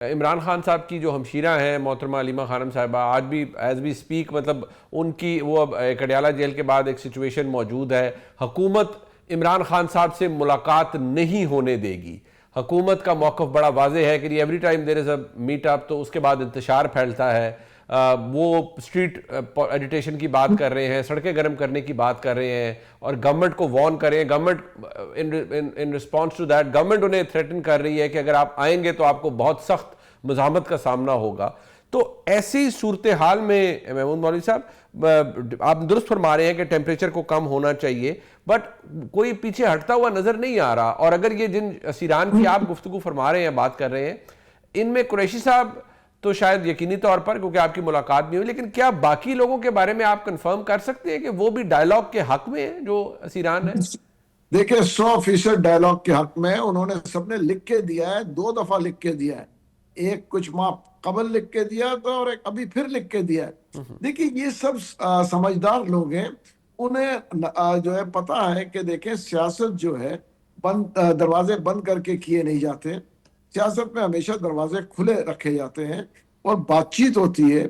عمران خان صاحب کی جو ہمشیرہ ہیں محترمہ علیمہ خانم صاحبہ، آج بھی ایز وی سپیک مطلب ان کی وہ اب کڈیالہ جیل کے بعد ایک سچویشن موجود ہے، حکومت عمران خان صاحب سے ملاقات نہیں ہونے دے گی۔ حکومت کا موقف بڑا واضح ہے کہ every time there is a meat اپ تو اس کے بعد انتشار پھیلتا ہے، وہ اسٹریٹ ایجیٹیشن کی بات کر رہے ہیں، سڑکیں گرم کرنے کی بات کر رہے ہیں اور گورنمنٹ کو وارن کر رہے ہیں۔ Government in response to that government انہیں تھریٹن کر رہی ہے کہ اگر آپ آئیں گے تو آپ کو بہت سخت مزاحمت کا سامنا ہوگا۔ تو ایسی صورتحال میں محمود مولوی صاحب آپ درست فرما رہے ہیں کہ ٹیمپریچر کو کم ہونا چاہیے، بٹ کوئی پیچھے ہٹتا ہوا نظر نہیں آ رہا۔ اور اگر یہ جن اسیران کی آپ گفتگو فرما رہے ہیں، بات کر رہے ہیں، ان میں قریشی صاحب تو شاید یقینی طور پر کیونکہ آپ کی ملاقات نہیں ہوئی، لیکن کیا باقی لوگوں کے بارے میں آپ کنفرم کر سکتے ہیں کہ وہ بھی ڈائیلاگ کے حق میں ہیں جو اسیران ہیں؟ دیکھیں 100% ڈائیلاگ کے حق میں ہے۔ انہوں نے سب نے لکھ کے دیا ہے، 2 دفعہ لکھ کے دیا ہے، ایک کچھ ماہ قبل لکھ کے دیا تھا اور ایک ابھی پھر لکھ کے دیا ہے۔ دیکھیں یہ سب سمجھدار لوگ ہیں، انہیں جو ہے پتا ہے کہ دیکھیں سیاست جو ہے دروازے بند کر کے کیے نہیں جاتے، سیاست میں ہمیشہ دروازے کھلے رکھے جاتے ہیں اور بات چیت ہوتی ہے۔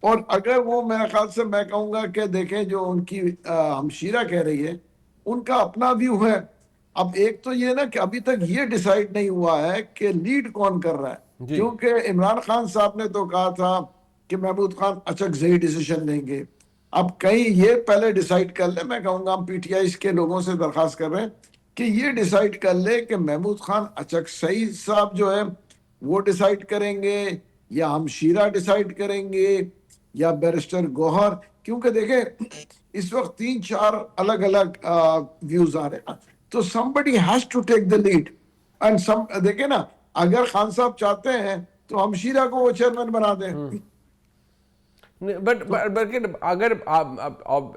اور اگر وہ میرے خیال سے میں کہوں گا کہ دیکھیں جو ان کی ہمشیرہ کہہ رہی ہے ان کا اپنا ویو ہے۔ اب ایک تو یہ نا کہ ابھی تک یہ ڈیسائیڈ نہیں ہوا ہے کہ لیڈ کون کر رہا ہے، کیونکہ عمران خان صاحب نے تو کہا تھا کہ محمود خان اچک صحیح ڈیسیشن لیں گے۔ اب کہیں یہ پہلے ڈیسائیڈ کر لے، میں کہوں گا ہم پی ٹی آئی کے لوگوں سے درخواست کر رہے ہیں کہ یہ ڈیسائیڈ کر لے کہ محمود خان اچک صحیح صاحب جو ہے وہ ڈیسائیڈ کریں گے یا ہمشیرہ ڈیسائیڈ کریں گے یا بیرسٹر گوہر، کیونکہ دیکھیں اس وقت 3-4 الگ الگ ویوز آ رہے ہیں، تو somebody has to take the lead and دیکھیں نا اگر خان صاحب چاہتے ہیں تو ہمشیرہ کو وہ چیئرمین بنا دیں۔ بلکہ اگر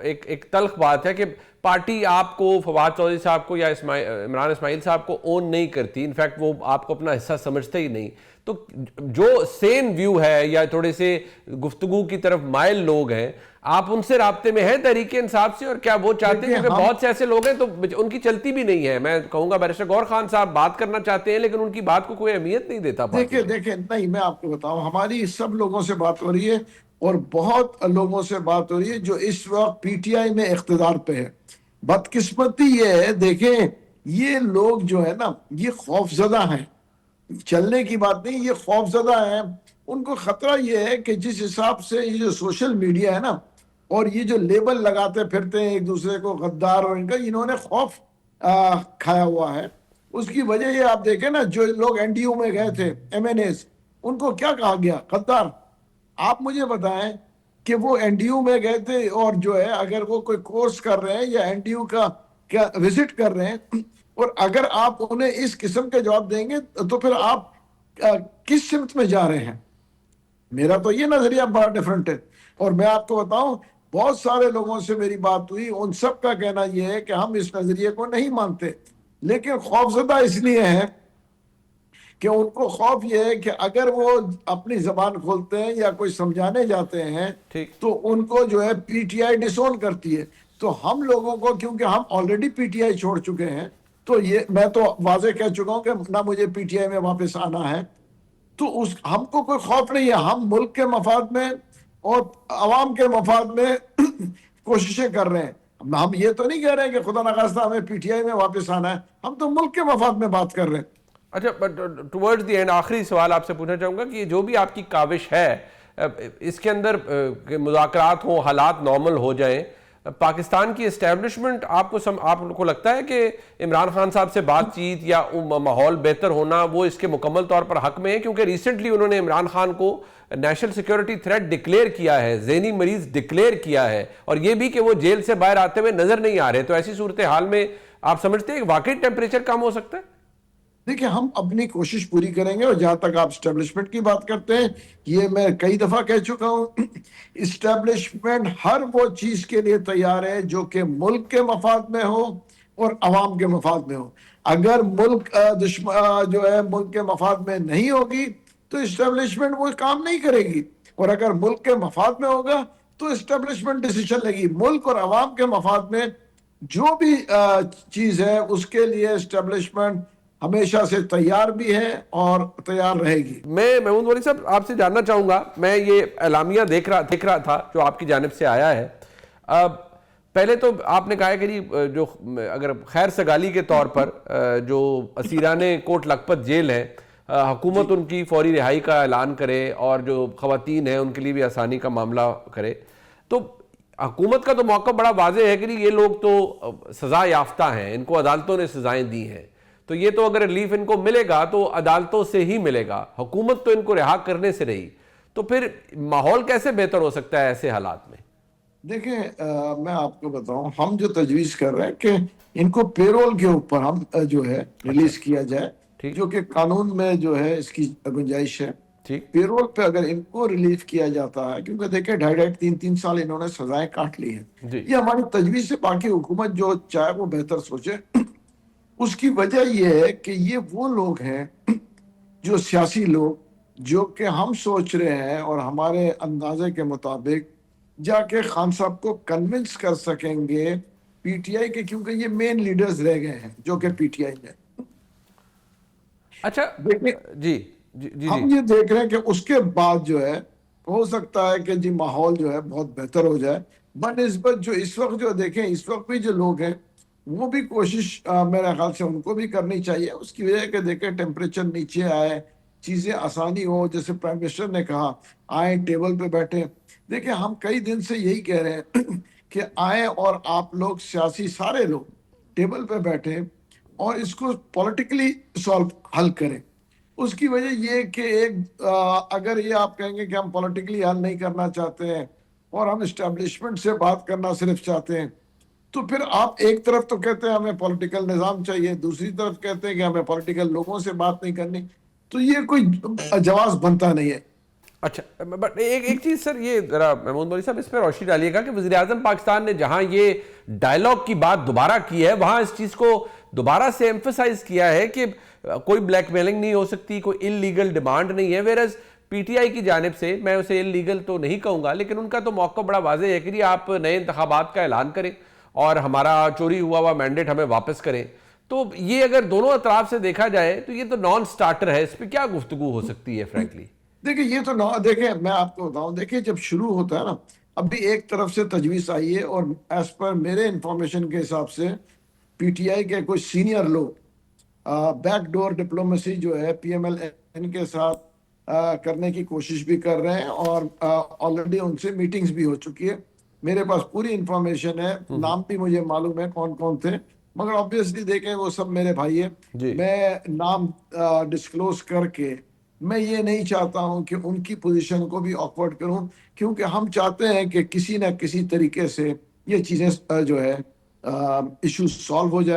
ایک تلخ بات ہے کہ پارٹی آپ کو فواد چودھری صاحب کو یا عمران اسماعیل صاحب کو اون نہیں کرتی، انفیکٹ وہ آپ کو اپنا حصہ سمجھتے ہی نہیں، تو جو سین ویو ہے یا تھوڑے سے گفتگو کی طرف مائل لوگ ہیں، آپ ان سے رابطے میں ہیں تحریک انصاف سے؟ اور کیا وہ چاہتے ہیں؟ کیونکہ بہت سے ایسے لوگ ہیں تو ان کی چلتی بھی نہیں ہے۔ میں کہوں گا بیرسٹر گوہر خان صاحب بات کرنا چاہتے ہیں لیکن ان کی بات کو کوئی اہمیت نہیں دیتا۔ دیکھیں نہیں، میں آپ کو بتاؤں، ہماری سب لوگوں سے بات ہو رہی ہے اور بہت لوگوں سے بات ہو رہی ہے جو اس وقت پی ٹی آئی میں اقتدار پہ ہے۔ بدقسمتی یہ ہے، دیکھیں یہ لوگ جو ہے نا یہ خوف زدہ ہیں، چلنے کی بات نہیں، یہ خوف زدہ ہیں۔ ان کو خطرہ یہ ہے کہ جس حساب سے یہ جو سوشل میڈیا ہے نا اور یہ جو لیبل لگاتے پھرتے ہیں ایک دوسرے کو غدار، اور ان کا انہوں نے خوف کھایا ہوا ہے۔ اس کی وجہ یہ آپ دیکھیں نا جو لوگ این ڈی یو میں گئے تھے ایم این ایز، ان کو کیا کہا گیا؟ غدار۔ آپ مجھے بتائیں کہ وہ این ڈی یو میں گئے تھے اور جو ہے اگر وہ کوئی کورس کر رہے ہیں یا این ڈی یو کا کیا وزٹ کر رہے ہیں اور اگر آپ انہیں اس قسم کے جواب دیں گے تو پھر آپ کس سمت میں جا رہے ہیں؟ میرا تو یہ نظریہ بڑا ڈیفرنٹ ہے۔ اور میں آپ کو بتاؤں بہت سارے لوگوں سے میری بات ہوئی، ان سب کا کہنا یہ ہے کہ ہم اس نظریے کو نہیں مانتے، لیکن خوفزدہ اس لیے ہیں کہ ان کو خوف یہ ہے کہ اگر وہ اپنی زبان کھولتے ہیں یا کوئی سمجھانے جاتے ہیں تو ان کو جو ہے پی ٹی آئی ڈسون کرتی ہے۔ تو ہم لوگوں کو، کیونکہ ہم آلریڈی پی ٹی آئی چھوڑ چکے ہیں، تو یہ میں تو واضح کہہ چکا ہوں کہ نہ مجھے پی ٹی آئی میں واپس آنا ہے، تو ہم کو کوئی خوف نہیں ہے۔ ہم ملک کے مفاد میں اور عوام کے مفاد میں کوششیں کر رہے ہیں۔ ہم یہ تو نہیں کہہ رہے ہیں کہ خدا نخواستہ ہمیں پی ٹی آئی میں واپس آنا ہے، ہم تو ملک کے مفاد میں بات کر رہے ہیں۔ اچھا، ٹورڈز دی اینڈ آخری سوال آپ سے پوچھنا چاہوں گا کہ یہ جو بھی آپ کی کاوش ہے اس کے اندر مذاکرات ہوں، حالات نارمل ہو جائیں، پاکستان کی اسٹیبلشمنٹ آپ کو لگتا ہے کہ عمران خان صاحب سے بات چیت یا ماحول بہتر ہونا وہ اس کے مکمل طور پر حق میں ہے؟ کیونکہ ریسنٹلی انہوں نے عمران خان کو نیشنل سیکیورٹی تھریٹ ڈکلیئر کیا ہے، ذہنی مریض ڈکلیئر کیا ہے، اور یہ بھی کہ وہ جیل سے باہر آتے ہوئے نظر نہیں آ رہے۔ تو ایسی صورتحال میں آپ سمجھتے ہیں کہ واقعی ٹیمپریچر کم ہو سکتا ہے؟ دیکھیں ہم اپنی کوشش پوری کریں گے، اور جہاں تک آپ اسٹیبلشمنٹ کی بات کرتے ہیں، یہ میں کئی دفعہ کہہ چکا ہوں، اسٹیبلشمنٹ ہر وہ چیز کے لیے تیار ہے جو کہ ملک کے مفاد میں ہو اور عوام کے مفاد میں ہو۔ اگر ملک جو ہے ملک کے مفاد میں نہیں ہوگی تو اسٹیبلشمنٹ وہ کام نہیں کرے گی، اور اگر ملک کے مفاد میں ہوگا تو اسٹیبلشمنٹ ڈیسیشن لے گی۔ ملک اور عوام کے مفاد میں جو بھی چیز ہے اس کے لیے اسٹیبلشمنٹ ہمیشہ سے تیار بھی ہے اور تیار رہے گی. میں محمود ولی صاحب آپ سے جاننا چاہوں گا، میں یہ اعلامیہ دیکھ رہا تھا جو آپ کی جانب سے آیا ہے. پہلے تو آپ نے کہا ہے کہ جی جو اگر خیر سگالی کے طور پر جو اسیران کوٹ لکھپت جیل ہے، حکومت ان کی فوری رہائی کا اعلان کرے اور جو خواتین ہیں ان کے لیے بھی آسانی کا معاملہ کرے، تو حکومت کا تو موقع بڑا واضح ہے کہ یہ لوگ تو سزا یافتہ ہیں، ان کو عدالتوں نے سزائیں دی ہیں، تو یہ تو اگر ریلیف ان کو ملے گا تو عدالتوں سے ہی ملے گا، حکومت تو ان کو رہا کرنے سے رہی، تو پھر ماحول کیسے بہتر ہو سکتا ہے ایسے حالات میں؟ دیکھیں میں آپ کو بتاؤں، ہم جو تجویز کر رہے ہیں کہ ان کو پیرول کے اوپر ہم جو ہے ریلیز کیا جائے، ٹھیک جو کہ قانون میں جو ہے اس کی گنجائش ہے. ٹھیک پیرول پہ اگر ان کو ریلیف کیا جاتا ہے، کیونکہ دیکھیں 2.5-3 سال انہوں نے سزائیں کاٹ لی ہیں. جی یہ ہماری تجویز سے باقی حکومت جو چاہے وہ بہتر سوچے. اس کی وجہ یہ ہے کہ یہ وہ لوگ ہیں جو سیاسی لوگ جو کہ ہم سوچ رہے ہیں اور ہمارے اندازے کے مطابق جا کے خان صاحب کو کنونس کر سکیں گے پی ٹی آئی کے، کیونکہ یہ مین لیڈرز رہ گئے ہیں جو کہ پی ٹی آئی میں. اچھا دیکھیں جی جی جی ہم جی یہ دیکھ رہے ہیں کہ اس کے بعد جو ہے ہو سکتا ہے کہ جی ماحول جو ہے بہت بہتر ہو جائے بنسبت جو اس وقت جو دیکھیں اس وقت بھی جو لوگ ہیں وہ بھی کوشش میرے خیال سے ان کو بھی کرنی چاہیے. اس کی وجہ کہ دیکھیں ٹیمپریچر نیچے آئے، چیزیں آسانی ہو، جیسے پرائم منسٹر نے کہا آئیں ٹیبل پہ بیٹھیں. دیکھیں ہم کئی دن سے یہی کہہ رہے ہیں کہ آئیں اور آپ لوگ سیاسی سارے لوگ ٹیبل پہ بیٹھیں اور اس کو پولیٹیکلی حل کریں. اس کی وجہ یہ کہ ایک اگر یہ آپ کہیں گے کہ ہم پولیٹیکلی حل نہیں کرنا چاہتے ہیں اور ہم اسٹیبلشمنٹ سے بات کرنا صرف چاہتے ہیں، تو پھر آپ ایک طرف تو کہتے ہیں ہمیں پولیٹیکل نظام چاہیے، دوسری طرف کہتے ہیں کہ ہمیں پولیٹیکل لوگوں سے بات نہیں کرنی، تو یہ کوئی جواز بنتا نہیں ہے. اچھا بٹ ایک چیز سر، یہ ذرا محمود مولی صاحب اس پہ روشنی ڈالیے گا کہ وزیر اعظم پاکستان نے جہاں یہ ڈائلاگ کی بات دوبارہ کی ہے وہاں اس چیز کو دوبارہ سے ایمفسائز کیا ہے کہ کوئی بلیک میلنگ نہیں ہو سکتی، کوئی انلیگل ڈیمانڈ نہیں ہے. ویرز پی ٹی آئی کی جانب سے، میں اسے انلیگل تو نہیں کہوں گا لیکن ان کا تو موقع بڑا واضح ہے کہ جی آپ نئے انتخابات کا اعلان کریں اور ہمارا چوری ہوا مینڈیٹ ہمیں واپس کریں. تو یہ اگر دونوں اطراف سے دیکھا جائے تو یہ تو نان سٹارٹر ہے، اس پہ کیا گفتگو ہو سکتی ہے فرینکلی؟ دیکھیں یہ تو دیکھیں میں آپ کو بتاؤں، دیکھیں جب شروع ہوتا ہے نا، اب بھی ایک طرف سے تجویز آئی ہے اور ایز پر میرے انفارمیشن کے حساب سے پی ٹی آئی کے کچھ سینئر لوگ بیک ڈور ڈپلومیسی جو ہے پی ایم ایل این کے ساتھ کرنے کی کوشش بھی کر رہے ہیں اور آلریڈی ان سے میٹنگز بھی ہو چکی ہے. میرے پاس پوری انفارمیشن ہے، نام بھی مجھے معلوم ہے کون کون تھے، مگر آبویسلی دیکھیں وہ سب میرے بھائی ہیں. جی میں نام ڈسکلوز کر کے میں یہ نہیں چاہتا ہوں کہ ان کی پوزیشن کو بھی آکورڈ کروں، کیونکہ ہم چاہتے ہیں کہ کسی نہ کسی طریقے سے یہ چیزیں جو ہے ایشو سالو ہو جائے.